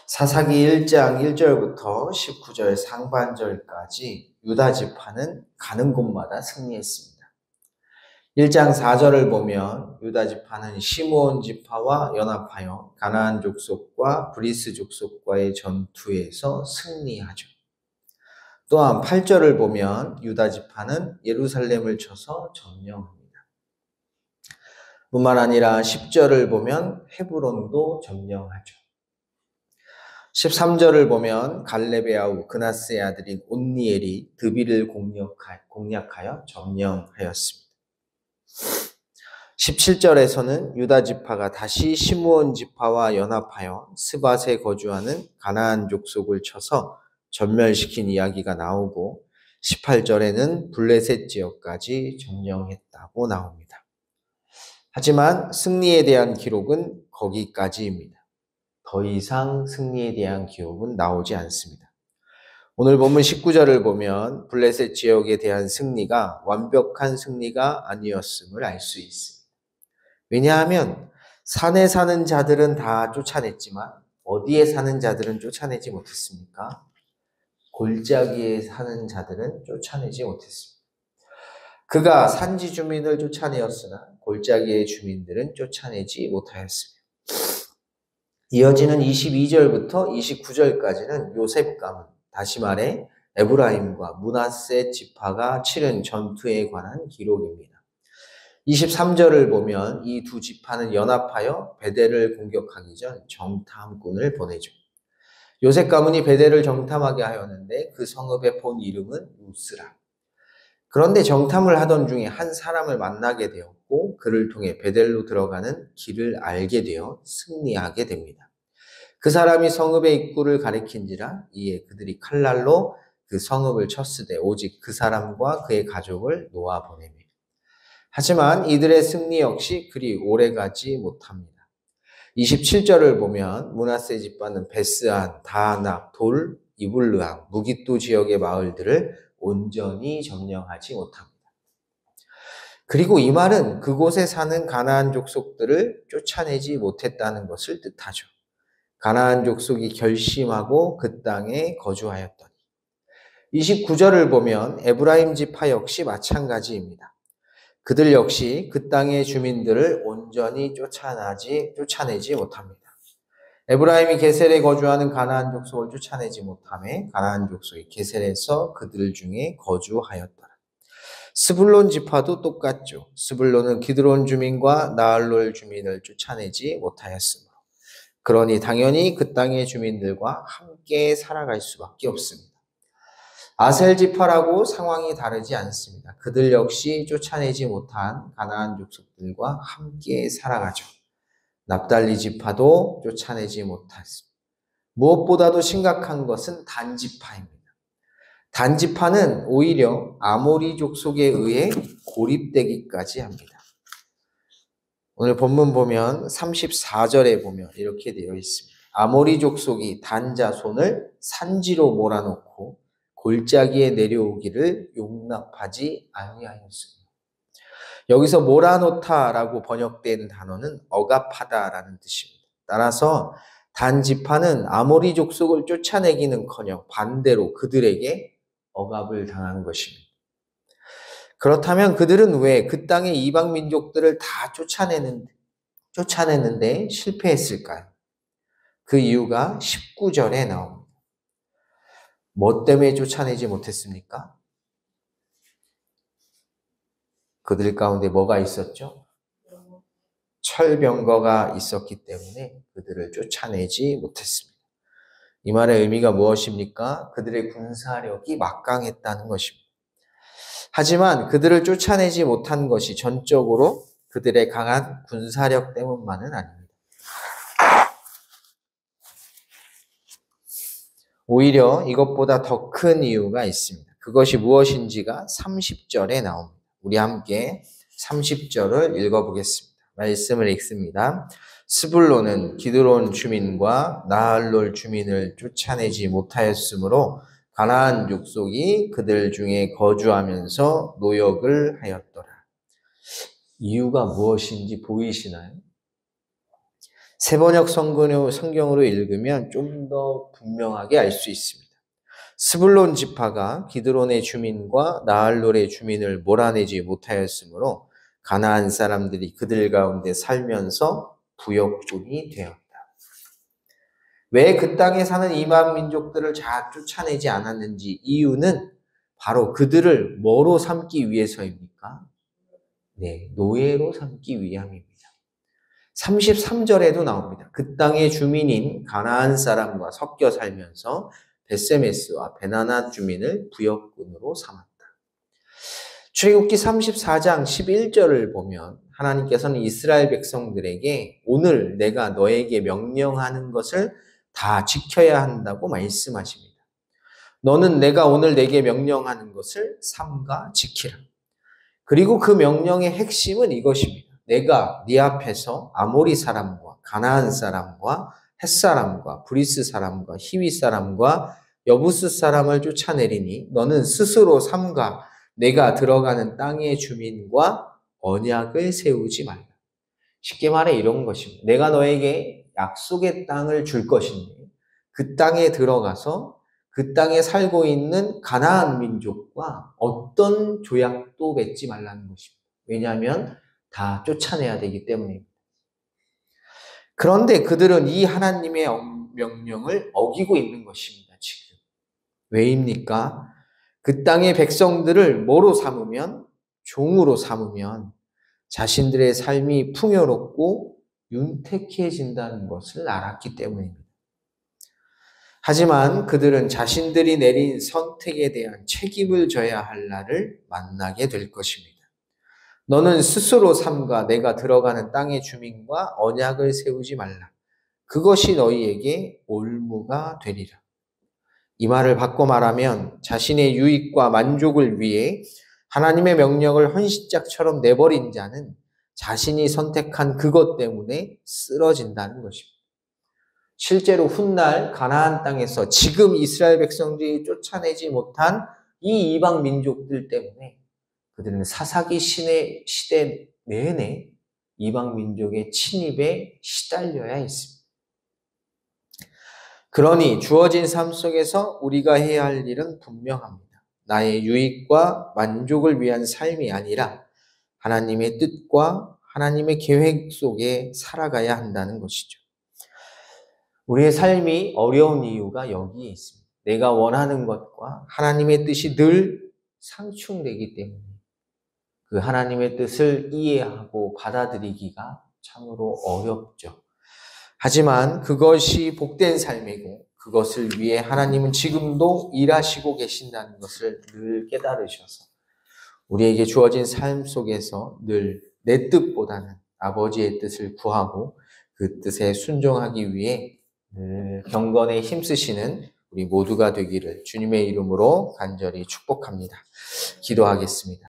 사사기 1장 1절부터 19절 상반절까지 유다 지파는 가는 곳마다 승리했습니다. 1장 4절을 보면 유다 지파는 시므온 지파와 연합하여 가나안 족속과 브리스 족속과의 전투에서 승리하죠. 또한 8절을 보면 유다 지파는 예루살렘을 쳐서 점령합니다. 뿐만 아니라 10절을 보면 헤브론도 점령하죠. 13절을 보면 갈렙의 아우 그나스의 아들인 온니엘이 드빌을 공략하여 점령하였습니다. 17절에서는 유다 지파가 다시 시므온 지파와 연합하여 스밧에 거주하는 가나안 족속을 쳐서 전멸시킨 이야기가 나오고 18절에는 블레셋 지역까지 점령했다고 나옵니다. 하지만 승리에 대한 기록은 거기까지입니다. 더 이상 승리에 대한 기록은 나오지 않습니다. 오늘 본문 19절을 보면 블레셋 지역에 대한 승리가 완벽한 승리가 아니었음을 알 수 있습니다. 왜냐하면 산에 사는 자들은 다 쫓아냈지만 어디에 사는 자들은 쫓아내지 못했습니까? 골짜기에 사는 자들은 쫓아내지 못했습니다. 그가 산지 주민을 쫓아내었으나 골짜기의 주민들은 쫓아내지 못하였습니다. 이어지는 22절부터 29절까지는 요셉 가문, 다시 말해 에브라임과 므낫세 지파가 치른 전투에 관한 기록입니다. 23절을 보면 이 두 지파는 연합하여 베델을 공격하기 전 정탐꾼을 보내죠. 요셉 가문이 베델을 정탐하게 하였는데 그 성읍의 본 이름은 우스라. 그런데 정탐을 하던 중에 한 사람을 만나게 되었고 그를 통해 베델로 들어가는 길을 알게 되어 승리하게 됩니다. 그 사람이 성읍의 입구를 가리킨지라 이에 그들이 칼날로 그 성읍을 쳤으되 오직 그 사람과 그의 가족을 놓아보내며 하지만 이들의 승리 역시 그리 오래가지 못합니다. 27절을 보면 므낫세 지파는 베스안, 다아낙, 돌, 이블르함, 무깃도 지역의 마을들을 온전히 점령하지 못합니다. 그리고 이 말은 그곳에 사는 가나안 족속들을 쫓아내지 못했다는 것을 뜻하죠. 가나안 족속이 결심하고 그 땅에 거주하였더니 29절을 보면 에브라임 지파 역시 마찬가지입니다. 그들 역시 그 땅의 주민들을 온전히 쫓아내지 못합니다. 에브라임이 게셀에 거주하는 가나안 족속을 쫓아내지 못하며 가나안 족속이 게셀에서 그들 중에 거주하였더라. 스불론 지파도 똑같죠. 스불론은 기드론 주민과 나알롤 주민을 쫓아내지 못하였으므로 그러니 당연히 그 땅의 주민들과 함께 살아갈 수밖에 없습니다. 아셀 지파라고 상황이 다르지 않습니다. 그들 역시 쫓아내지 못한 가나안 족속들과 함께 살아가죠. 납달리 지파도 쫓아내지 못했습니다. 무엇보다도 심각한 것은 단 지파입니다. 단 지파는 오히려 아모리 족속에 의해 고립되기까지 합니다. 오늘 본문 보면 34절에 보면 이렇게 되어 있습니다. 아모리 족속이 단 자손을 산지로 몰아놓고 골짜기에 내려오기를 용납하지 아니하였습니다. 여기서 몰아놓다라고 번역된 단어는 억압하다라는 뜻입니다. 따라서 단 지파는 아모리 족속을 쫓아내기는커녕 반대로 그들에게 억압을 당한 것입니다. 그렇다면 그들은 왜 그 땅의 이방 민족들을 다 쫓아내는데 실패했을까요? 그 이유가 19절에 나옵니다. 뭐 때문에 쫓아내지 못했습니까? 그들 가운데 뭐가 있었죠? 철병거가 있었기 때문에 그들을 쫓아내지 못했습니다. 이 말의 의미가 무엇입니까? 그들의 군사력이 막강했다는 것입니다. 하지만 그들을 쫓아내지 못한 것이 전적으로 그들의 강한 군사력 때문만은 아닙니다. 오히려 이것보다 더 큰 이유가 있습니다. 그것이 무엇인지가 30절에 나옵니다. 우리 함께 30절을 읽어보겠습니다. 말씀을 읽습니다. 스불론은 기드론 주민과 나할롤 주민을 쫓아내지 못하였으므로 가나안 족속이 그들 중에 거주하면서 노역을 하였더라. 이유가 무엇인지 보이시나요? 세번역 성경으로 읽으면 좀 더 분명하게 알 수 있습니다. 스불론 지파가 기드론의 주민과 나할롤의 주민을 몰아내지 못하였으므로 가나안 사람들이 그들 가운데 살면서 부역종이 되었다. 왜 그 땅에 사는 이방 민족들을 잘 쫓아내지 않았는지 이유는 바로 그들을 뭐로 삼기 위해서입니까? 네, 노예로 삼기 위함입니다. 33절에도 나옵니다. 그 땅의 주민인 가나안 사람과 섞여 살면서 베세메스와 베나나 주민을 부역군으로 삼았다. 출애굽기 34장 11절을 보면 하나님께서는 이스라엘 백성들에게 오늘 내가 너에게 명령하는 것을 다 지켜야 한다고 말씀하십니다. 너는 내가 오늘 내게 명령하는 것을 삼가 지키라. 그리고 그 명령의 핵심은 이것입니다. 내가 네 앞에서 아모리 사람과 가나안 사람과 헷 사람과 브리스 사람과 히위 사람과 여부스 사람을 쫓아내리니 너는 스스로 삼가 내가 들어가는 땅의 주민과 언약을 세우지 말라. 쉽게 말해 이런 것입니다. 내가 너에게 약속의 땅을 줄 것인데 그 땅에 들어가서 그 땅에 살고 있는 가나안 민족과 어떤 조약도 맺지 말라는 것입니다. 왜냐하면 다 쫓아내야 되기 때문입니다. 그런데 그들은 이 하나님의 명령을 어기고 있는 것입니다. 지금. 왜입니까? 그 땅의 백성들을 뭐로 삼으면? 종으로 삼으면 자신들의 삶이 풍요롭고 윤택해진다는 것을 알았기 때문입니다. 하지만 그들은 자신들이 내린 선택에 대한 책임을 져야 할 날을 만나게 될 것입니다. 너는 스스로 삼가 내가 들어가는 땅의 주민과 언약을 세우지 말라. 그것이 너희에게 올무가 되리라. 이 말을 바꿔 말하면 자신의 유익과 만족을 위해 하나님의 명령을 헌신짝처럼 내버린 자는 자신이 선택한 그것 때문에 쓰러진다는 것입니다. 실제로 훗날 가나안 땅에서 지금 이스라엘 백성들이 쫓아내지 못한 이 이방 민족들 때문에 그들은 사사기 시대 내내 이방 민족의 침입에 시달려야 했습니다. 그러니 주어진 삶 속에서 우리가 해야 할 일은 분명합니다. 나의 유익과 만족을 위한 삶이 아니라 하나님의 뜻과 하나님의 계획 속에 살아가야 한다는 것이죠. 우리의 삶이 어려운 이유가 여기에 있습니다. 내가 원하는 것과 하나님의 뜻이 늘 상충되기 때문에 그 하나님의 뜻을 이해하고 받아들이기가 참으로 어렵죠. 하지만 그것이 복된 삶이고 그것을 위해 하나님은 지금도 일하시고 계신다는 것을 늘 깨달으셔서 우리에게 주어진 삶 속에서 늘 내 뜻보다는 아버지의 뜻을 구하고 그 뜻에 순종하기 위해 늘 경건에 힘쓰시는 우리 모두가 되기를 주님의 이름으로 간절히 축복합니다. 기도하겠습니다.